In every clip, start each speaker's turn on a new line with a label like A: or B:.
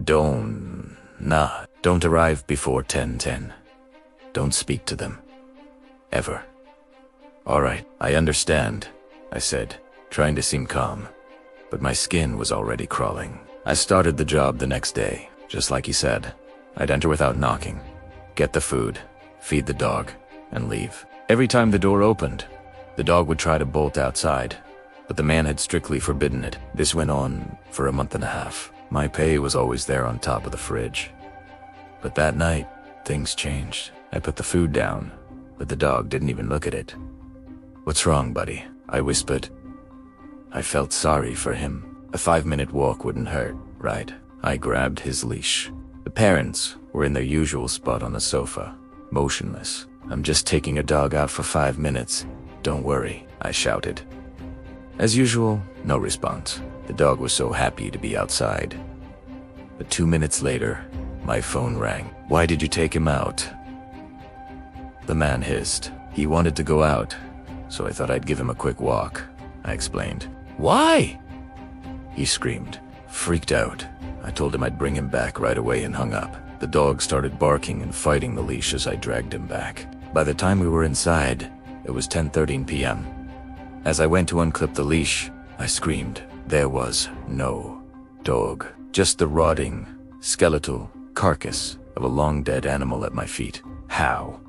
A: Don't arrive before 10:10. Don't speak to them. Ever. All right, I understand, I said, trying to seem calm. But my skin was already crawling. I started the job the next day, just like he said. I'd enter without knocking, get the food, feed the dog, and leave. Every time the door opened, the dog would try to bolt outside, but the man had strictly forbidden it. This went on for a month and a half. My pay was always there on top of the fridge. But that night, things changed. I put the food down, but the dog didn't even look at it. "What's wrong, buddy?" I whispered. I felt sorry for him. A 5-minute walk wouldn't hurt, right? I grabbed his leash. The parents were in their usual spot on the sofa, motionless. "I'm just taking a dog out for 5 minutes. Don't worry," I shouted. As usual, no response. The dog was so happy to be outside. But 2 minutes later, my phone rang. "Why did you take him out?" The man hissed. "He wanted to go out, so I thought I'd give him a quick walk," I explained. "Why?" He screamed, freaked out. I told him I'd bring him back right away and hung up. The dog started barking and fighting the leash as I dragged him back. By the time we were inside, it was 10:13 p.m. As I went to unclip the leash, I screamed. There was no dog, just the rotting, skeletal carcass of a long-dead animal at my feet. How?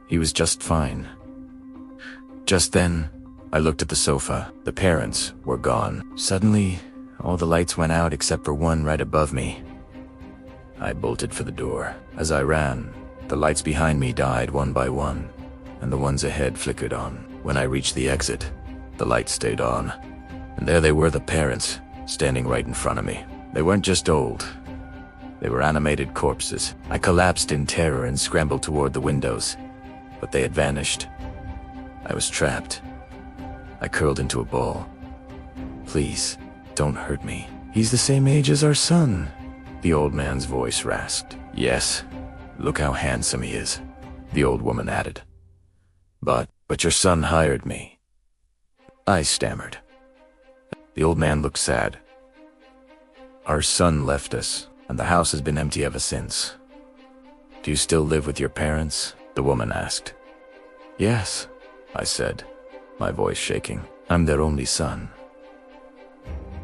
A: He was just fine. Just then, I looked at the sofa. The parents were gone. Suddenly, all the lights went out except for one right above me. I bolted for the door. As I ran, the lights behind me died one by one, and the ones ahead flickered on. When I reached the exit, the lights stayed on, and there they were, the parents, standing right in front of me. They weren't just old. They were animated corpses. I collapsed in terror and scrambled toward the windows, but they had vanished. I was trapped. I curled into a ball. "Please, don't hurt me. He's the same age as our son," the old man's voice rasped. "Yes, look how handsome he is," the old woman added. But your son hired me," I stammered. The old man looked sad. "Our son left us, and the house has been empty ever since." "Do you still live with your parents?" the woman asked. "Yes," I said, my voice shaking. "I'm their only son."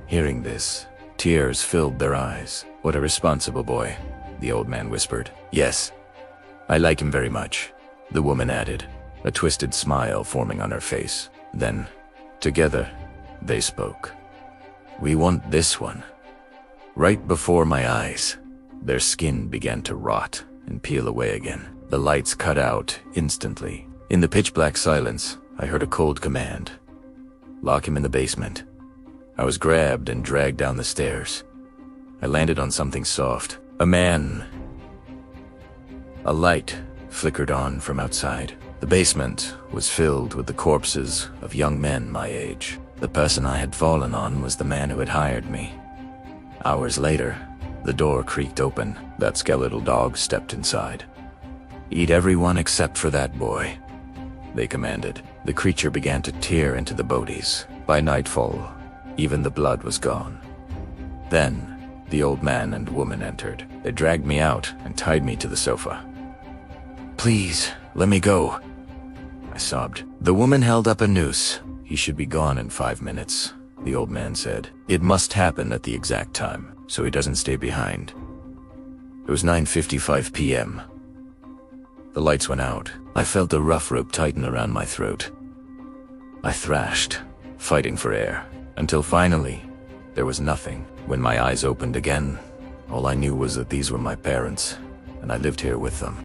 A: Hearing this, tears filled their eyes. "What a responsible boy," the old man whispered. "Yes, I like him very much," the woman added, a twisted smile forming on her face. Then, together, they spoke. "We want this one." Right before my eyes, their skin began to rot and peel away again. The lights cut out instantly. In the pitch-black silence, I heard a cold command. "Lock him in the basement." I was grabbed and dragged down the stairs. I landed on something soft. A man. A light flickered on from outside. The basement was filled with the corpses of young men my age. The person I had fallen on was the man who had hired me. Hours later, the door creaked open. That skeletal dog stepped inside. "Eat everyone except for that boy," they commanded. The creature began to tear into the bodies. By nightfall, even the blood was gone. Then, the old man and woman entered. They dragged me out and tied me to the sofa. "Please, let me go," I sobbed. The woman held up a noose. "He should be gone in 5 minutes," the old man said. "It must happen at the exact time, so he doesn't stay behind." It was 9:55 p.m. The lights went out. I felt a rough rope tighten around my throat. I thrashed, fighting for air, until finally, there was nothing. When my eyes opened again, all I knew was that these were my parents, and I lived here with them.